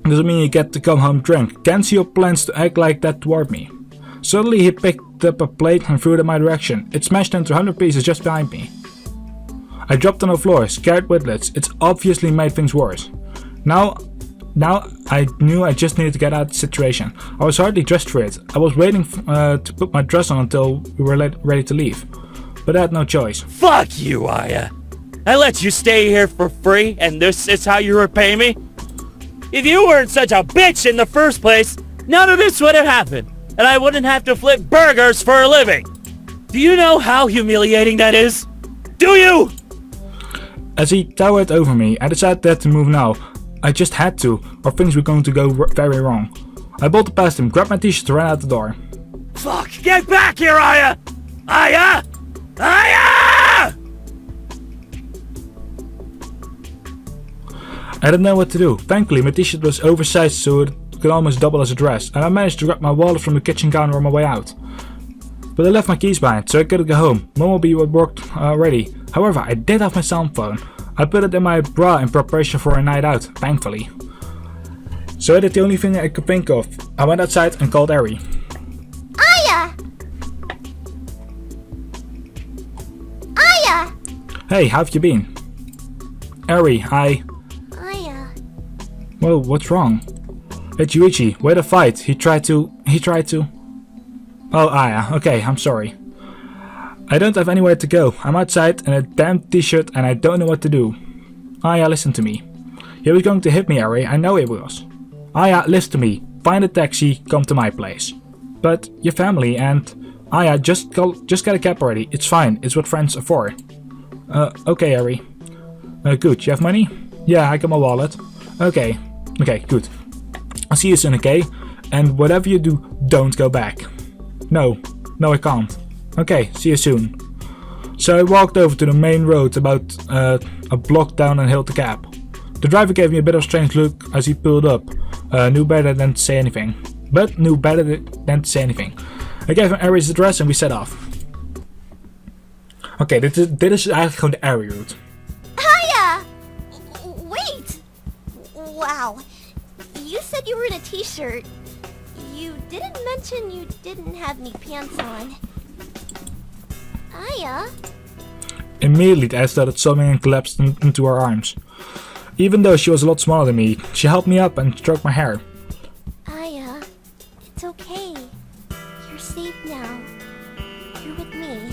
doesn't mean you get to come home drunk. Can't see your plans to act like that toward me. Suddenly he picked up a plate and threw it in my direction. It smashed into 100 pieces just behind me. I dropped on the floor, scared witlets. It's obviously made things worse. Now I knew I just needed to get out of the situation. I was hardly dressed for it. I was waiting to put my dress on until we were ready to leave. But I had no choice. Fuck you, Aya. I let you stay here for free, and this is how you repay me? If you weren't such a bitch in the first place, none of this would have happened, and I wouldn't have to flip burgers for a living. Do you know how humiliating that is? Do you? As he towered over me, I decided to move now. I just had to, or things were going to go very wrong. I bolted past him, grabbed my t-shirt and ran out the door. Fuck! Get back here, Aya! Aya! Aya! I didn't know what to do. Thankfully, my t-shirt was oversized so it could almost double as a dress, and I managed to grab my wallet from the kitchen counter on my way out. But I left my keys behind, so I couldn't go home. Mom will be at work already. However, I did have my cell phone. I put it in my bra in preparation for a night out, thankfully. So I did the only thing I could think of. I went outside and called Ari. Aya! Aya! Hey, how've you been? Ari, Aya. Whoa, what's wrong? It's Yuichi, we had a fight. He tried to... Oh, Aya, okay, I'm sorry. I don't have anywhere to go. I'm outside in a damn t-shirt and I don't know what to do. Aya, listen to me. He was going to hit me, Ari, I know he was. Aya, listen to me. Find a taxi, come to my place. But your family and... Aya, just get a cab already. It's fine, it's what friends are for. Okay, Ari. Good, you have money? Yeah, I got my wallet. Okay, good. I'll see you soon, okay? And whatever you do, don't go back. No, I can't. Okay, see you soon. So I walked over to the main road about a block down and hailed the cab. The driver gave me a bit of a strange look as he pulled up. Knew better than to say anything. I gave him Ari's address and we set off. Okay, dit is eigenlijk gewoon de Ari route. Aya! Wait! Wow. You said you were in a t-shirt. You didn't mention you didn't have any pants on. Aya? Immediately I started sobbing and collapsed into her arms. Even though she was a lot smaller than me, she helped me up and stroked my hair. Aya, it's okay. You're safe now. You're with me.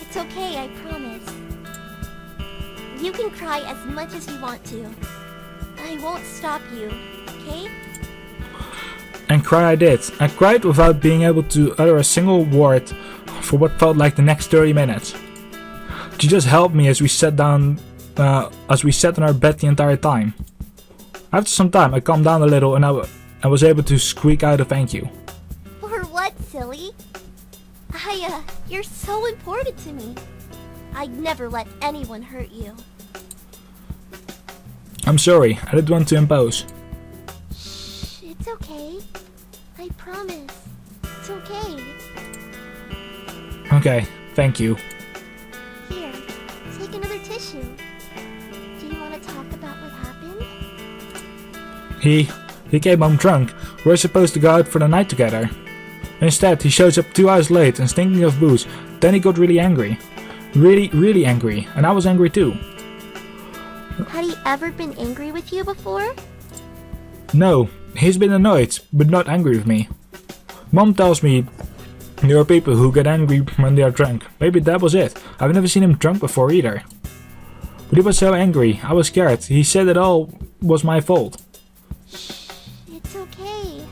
It's okay, I promise. You can cry as much as you want to. I won't stop you, okay? And cry I did. I cried without being able to utter a single word for what felt like the next 30 minutes. She just held me as we sat on our bed the entire time. After some time, I calmed down a little and I was able to squeak out a thank you. For what, silly? You're so important to me. I'd never let anyone hurt you. I'm sorry, I didn't want to impose. Shh, it's okay. I promise. It's okay. Okay, thank you. Here, take another tissue. Do you want to talk about what happened? He came home drunk. We were supposed to go out for the night together. Instead, he shows up 2 hours late and stinking of booze. Then he got really angry. Really angry. And I was angry too. Had he ever been angry with you before? No, he's been annoyed, but not angry with me. Mom tells me there are people who get angry when they are drunk. Maybe that was it. I've never seen him drunk before either. But he was so angry. I was scared. He said it all was my fault. Shh, it's okay.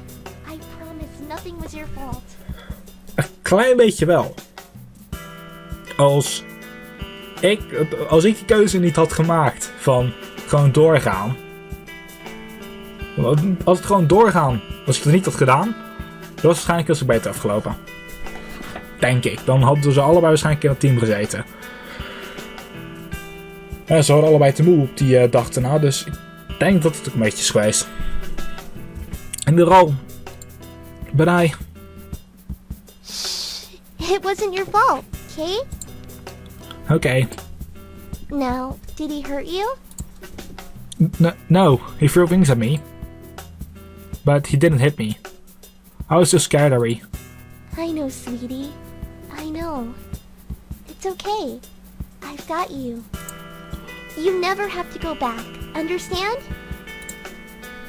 I promise nothing was your fault. Een klein beetje wel. Als ik die keuze niet had gemaakt van gewoon doorgaan. Als het gewoon doorgaan, als ik het niet had gedaan, dan was het waarschijnlijk heel beter afgelopen. Denk ik. Dan hadden ze allebei waarschijnlijk in het team gezeten. Ja, ze hadden allebei te moe op die dag daarna, dus ik denk dat het ook een beetje is geweest. En de rol. Ben I? Shh, it wasn't your fault, okay? Okay. Now, did he hurt you? No, he threw things at me. But he didn't hit me. I was just scared, Harry. I know, sweetie. I know. It's okay. I've got you. You never have to go back, understand?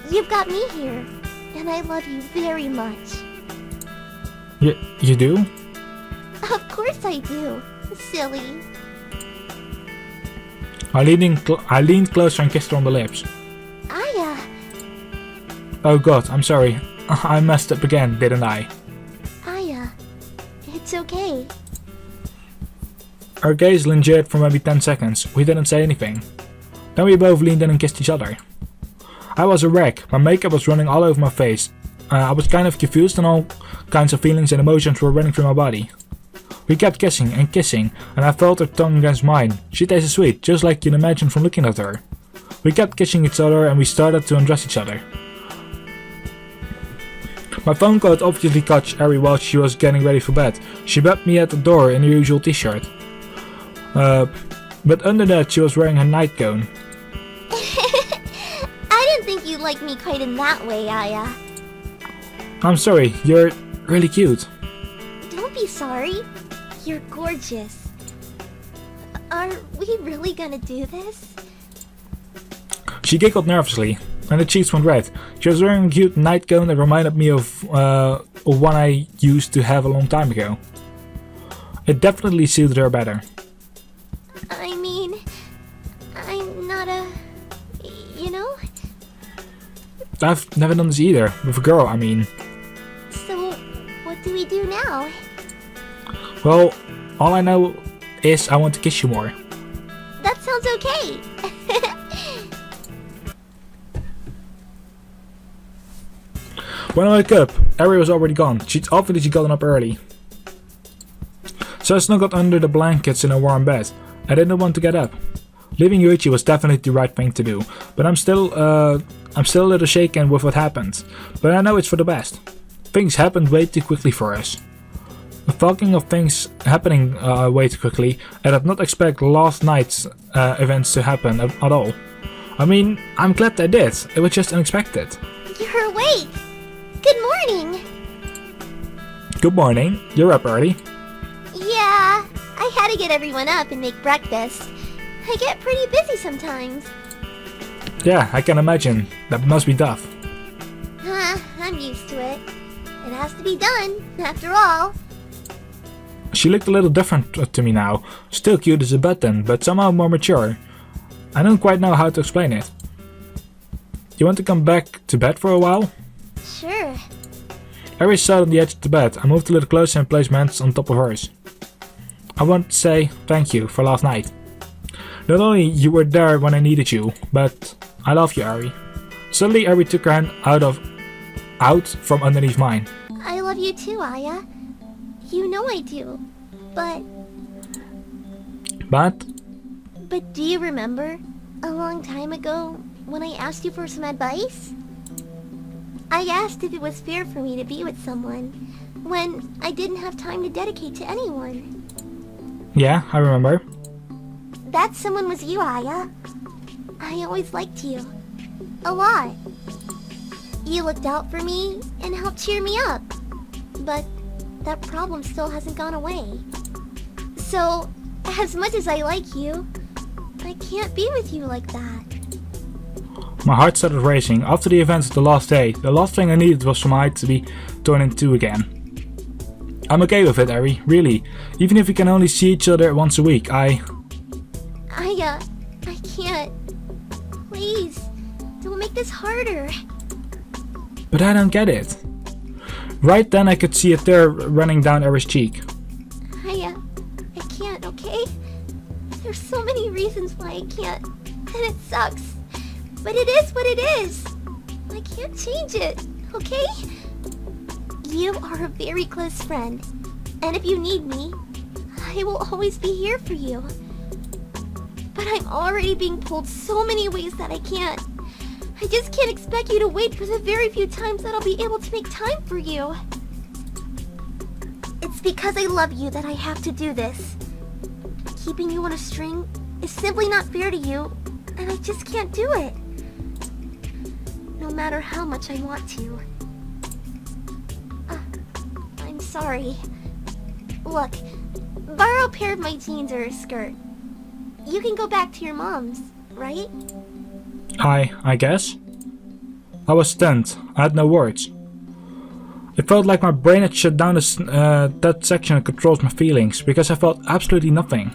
You've got me here, and I love you very much. You do? Of course I do, silly. I leaned closer and kissed her on the lips. Oh god, I'm sorry. I messed up again, didn't I? It's okay. Our gaze lingered for maybe 10 seconds. We didn't say anything. Then we both leaned in and kissed each other. I was a wreck. My makeup was running all over my face. I was kind of confused and all kinds of feelings and emotions were running through my body. We kept kissing, and I felt her tongue against mine. She tasted sweet, just like you'd imagine from looking at her. We kept kissing each other and we started to undress each other. My phone call had obviously caught Harry while she was getting ready for bed. She met me at the door in her usual t-shirt. But under that she was wearing her nightgown. I didn't think you liked me quite in that way, Aya. I'm sorry, you're really cute. Don't be sorry. You're gorgeous. Are we really gonna do this? She giggled nervously, and her cheeks went red. She was wearing a cute nightgown that reminded me of one I used to have a long time ago. It definitely suited her better. I mean, I'm not a... you know? I've never done this either, with a girl, I mean. So, what do we do now? Well, all I know is I want to kiss you more. That sounds okay. When I woke up, Ari was already gone. She'd obviously gotten up early. So I snuggled under the blankets in a warm bed. I didn't want to get up. Leaving Yuichi was definitely the right thing to do, but I'm still a little shaken with what happened. But I know it's for the best. Things happened way too quickly for us. Talking of things happening way too quickly, I did not expect last night's events to happen at all. I mean, I'm glad they did. It was just unexpected. You're awake. Good morning. Good morning. You're up early. Yeah, I had to get everyone up and make breakfast. I get pretty busy sometimes. Yeah, I can imagine. That must be tough. I'm used to it. It has to be done, after all. She looked a little different to me now. Still cute as a button, but somehow more mature. I don't quite know how to explain it. You want to come back to bed for a while? Sure. Harry sat on the edge of the bed. I moved a little closer and placed my hands on top of hers. I want to say thank you for last night. Not only you were there when I needed you, but I love you, Harry. Suddenly, Harry took her hand out from underneath mine. I love you too, Aya. You know I do. But do you remember a long time ago when I asked you for some advice? I asked if it was fair for me to be with someone when I didn't have time to dedicate to anyone. Yeah, I remember. That someone was you, Aya. I always liked you. A lot. You looked out for me and helped cheer me up. But that problem still hasn't gone away. So, as much as I like you, I can't be with you like that. My heart started racing. After the events of the last day, the last thing I needed was for my eye to be torn in two again. I'm okay with it, Harry, really. Even if we can only see each other once a week, I can't. Please, don't make this harder. But I don't get it. Right then I could see a tear running down Harry's cheek. I can't, okay? There's so many reasons why I can't, and it sucks. But it is what it is. I can't change it, okay? You are a very close friend, and if you need me, I will always be here for you. But I'm already being pulled so many ways that I can't. I just can't expect you to wait for the very few times that I'll be able to make time for you. It's because I love you that I have to do this. Keeping you on a string is simply not fair to you, and I just can't do it. No matter how much I want to. I'm sorry. Look, borrow a pair of my jeans or a skirt. You can go back to your mom's, right? I guess. I was stunned. I had no words. It felt like my brain had shut down that section that controls my feelings, because I felt absolutely nothing.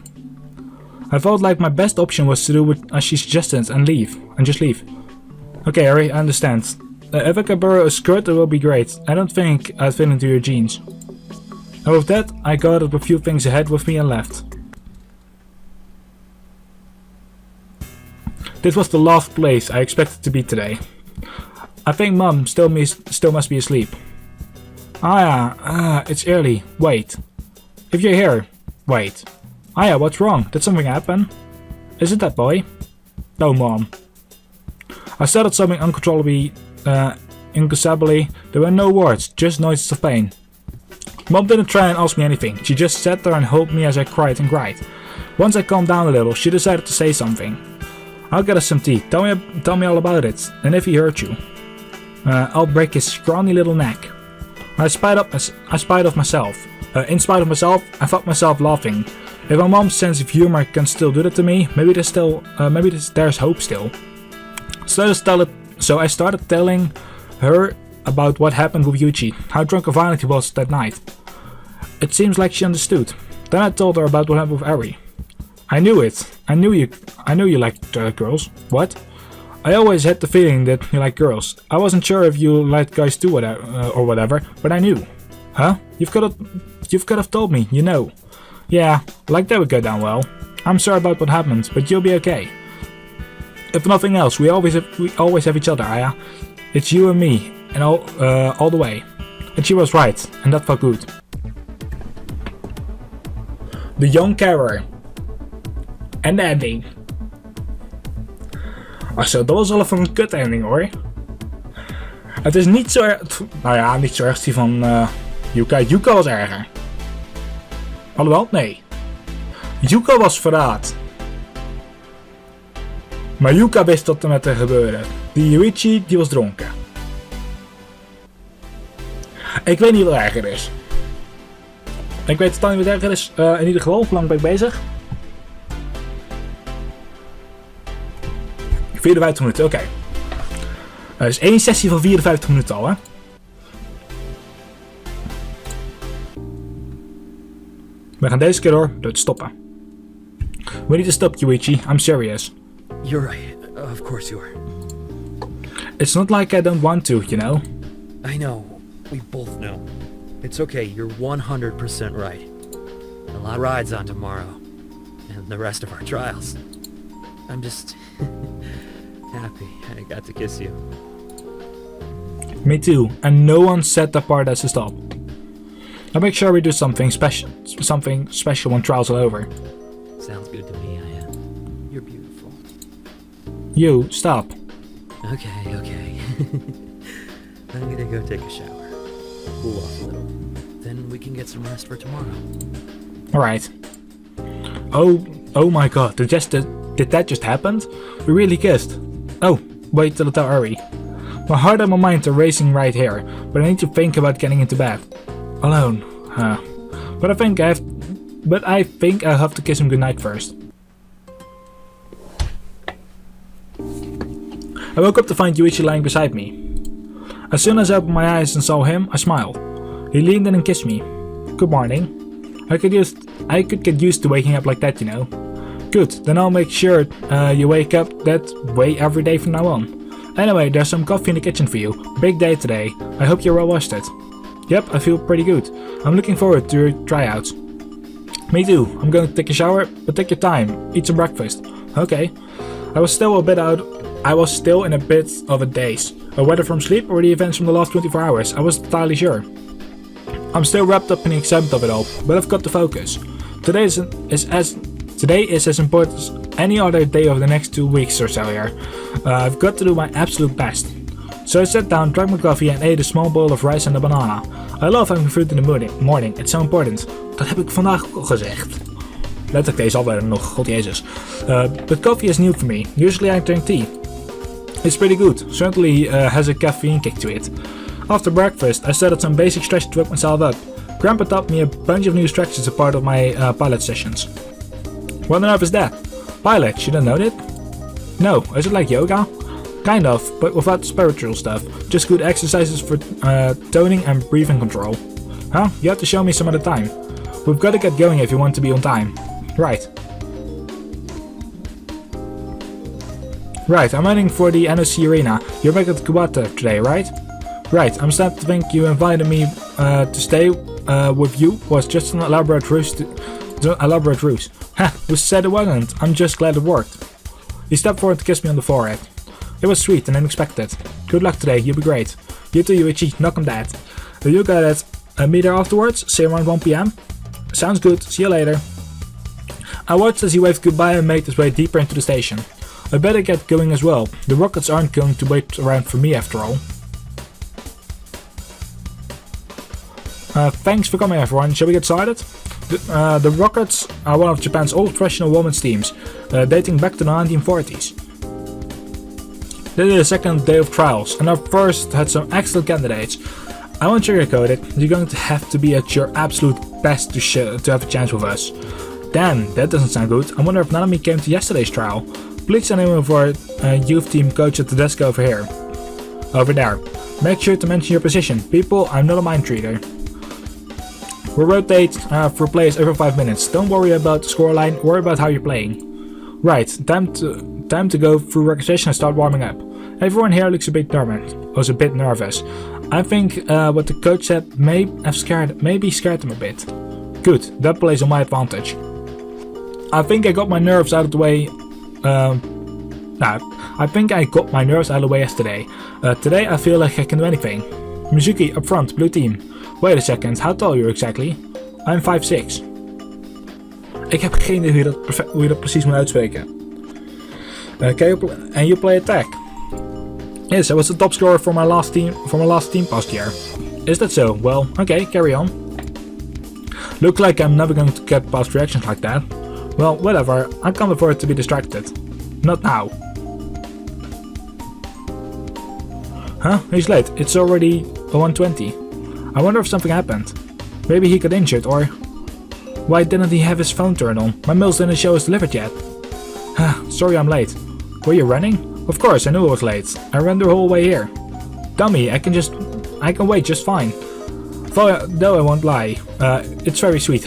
I felt like my best option was to do what she suggested and leave. And just leave. Okay, Harry, I understand. If I can borrow a skirt, it will be great. I don't think I'd fit into your jeans. And with that, I gathered a few things ahead with me and left. This was the last place I expected to be today. I think Mum still must be asleep. It's early. Wait. If you're here, wait. Aya, what's wrong? Did something happen? Is it that boy? No, Mom. I started something uncontrollably, incassably. There were no words, just noises of pain. Mom didn't try and ask me anything. She just sat there and held me as I cried and cried. Once I calmed down a little, she decided to say something. I'll get us some tea. Tell me all about it. And if he hurt you, I'll break his scrawny little neck. In spite of myself, I felt myself laughing. If my mom's sense of humor can still do that to me, maybe there's hope still. So I started telling her about what happened with Yuichi, how drunk and violent he was that night. It seems like she understood. Then I told her about what happened with Ari. I knew it. I knew you liked girls. What? I always had the feeling that you like girls. I wasn't sure if you liked guys too or whatever, but I knew. Huh? You could have told me, you know. Yeah, like that would go down well. I'm sorry about what happened, but you'll be okay. If nothing else, we always have each other, Aya. It's you and me, and all the way. And she was right, and that felt good. The Young Carer. En de ending. Achso, dat was wel even een kut ending hoor. Het is niet zo erg. Nou ja, niet zo erg als die van Yuka. Yuka was erger. Alhoewel, nee. Yuka was verraad. Maar Yuka wist wat er met haar gebeurde. Die Yuichi, die was dronken. Ik weet niet wat erger is. Ik weet totaal niet wat erger is. In ieder geval, hoe lang ben ik bezig? 54 minuten, oké. Dus één sessie van 54 minuten al, hè. We gaan deze keer door het stoppen. We need to stop, Yuichi. I'm serious. You're right. Of course you are. It's not like I don't want to, you know? I know. We both know. It's okay. You're 100% right. A lot of rides on tomorrow. And the rest of our trials. I'm just happy I got to kiss you. Me too. And no one said that part has to stop. I'll make sure we do something special when trials are over. Sounds good to me, Aya. You're beautiful. You, stop. Okay. I'm gonna go take a shower. Cool off a little. Then we can get some rest for tomorrow. Alright. Oh my god, did that just happen? We really kissed. Oh, wait till I hurry. My heart and my mind are racing right here, but I need to think about getting into bed. Alone. But I think I'll have to kiss him goodnight first. I woke up to find Yuichi lying beside me. As soon as I opened my eyes and saw him, I smiled. He leaned in and kissed me. Good morning. I could get used to waking up like that, you know. Good, then I'll make sure you wake up that way every day from now on. Anyway, there's some coffee in the kitchen for you. Big day today. I hope you're well rested. Yep, I feel pretty good. I'm looking forward to your tryouts. Me too. I'm going to take a shower, but take your time. Eat some breakfast. Okay. I was still in a bit of a daze. Whether from sleep or the events from the last 24 hours, I wasn't entirely sure. I'm still wrapped up in the excitement of it all, but I've got to focus. Today is as important as any other day of the next 2 weeks or so here. I've got to do my absolute best. So I sat down, drank my coffee and ate a small bowl of rice and a banana. I love having fruit in the morning. It's so important. Dat heb ik vandaag ook al gezegd. Letterlijk deze alweer nog, god jezus. But coffee is new for me. Usually I drink tea. It's pretty good. Certainly has a caffeine kick to it. After breakfast, I started some basic stretches to wake myself up. Grandpa taught me a bunch of new stretches as a part of my pilot sessions. What on earth is that? Pilot, you don't know that? No, is it like yoga? Kind of, but without spiritual stuff. Just good exercises for toning and breathing control. Huh? You have to show me some other time. We've got to get going if you want to be on time. Right. Right, I'm heading for the NOC arena. You're back at Kubata today, right? Right, I'm sad to think you invited me to stay with you was just an elaborate ruse. Ha, who said it wasn't? I'm just glad it worked. He stepped forward to kiss me on the forehead. It was sweet and unexpected. Good luck today, you'll be great. You too, Yuichi, knock on that. You got it. Meet her afterwards, say around 1 PM. Sounds good, see you later. I watched as he waved goodbye and made his way deeper into the station. I better get going as well. The rockets aren't going to wait around for me after all. Thanks for coming everyone, shall we get started? The Rockets are one of Japan's old professional women's teams, dating back to the 1940s. This is the second day of trials, and our first had some excellent candidates. I won't sugarcoat it, you're going to have to be at your absolute best to have a chance with us. Damn, that doesn't sound good. I wonder if Nanami came to yesterday's trial. Please send him for youth team coach at the desk over there. Make sure to mention your position. People, I'm not a mind reader. We'll rotate for players every 5 minutes. Don't worry about the scoreline, worry about how you're playing. Right, time to go through registration and start warming up. Everyone here looks a bit nervous. I think what the coach said maybe scared them a bit. Good, that plays on my advantage. I think I got my nerves out of the way. I think I got my nerves out of the way yesterday. Today I feel like I can do anything. Mizuki, up front, blue team. Wait a second, how tall are you exactly? I'm 5'6". Ik heb geen idee hoe je dat precies moet uitspreken. And you play attack. Yes, I was the top scorer for my last team past year. Is that so? Well, okay, carry on. Looks like I'm never going to get past reactions like that. Well, whatever, I can't afford to be distracted. Not now. Huh? He's late. It's already 1:20. I wonder if something happened. Maybe he got injured or... Why didn't he have his phone turned on? My mails didn't show us delivered yet. Sorry I'm late. Were you running? Of course, I knew I was late. I ran the whole way here. Dummy, I can wait just fine. Though I won't lie. It's very sweet.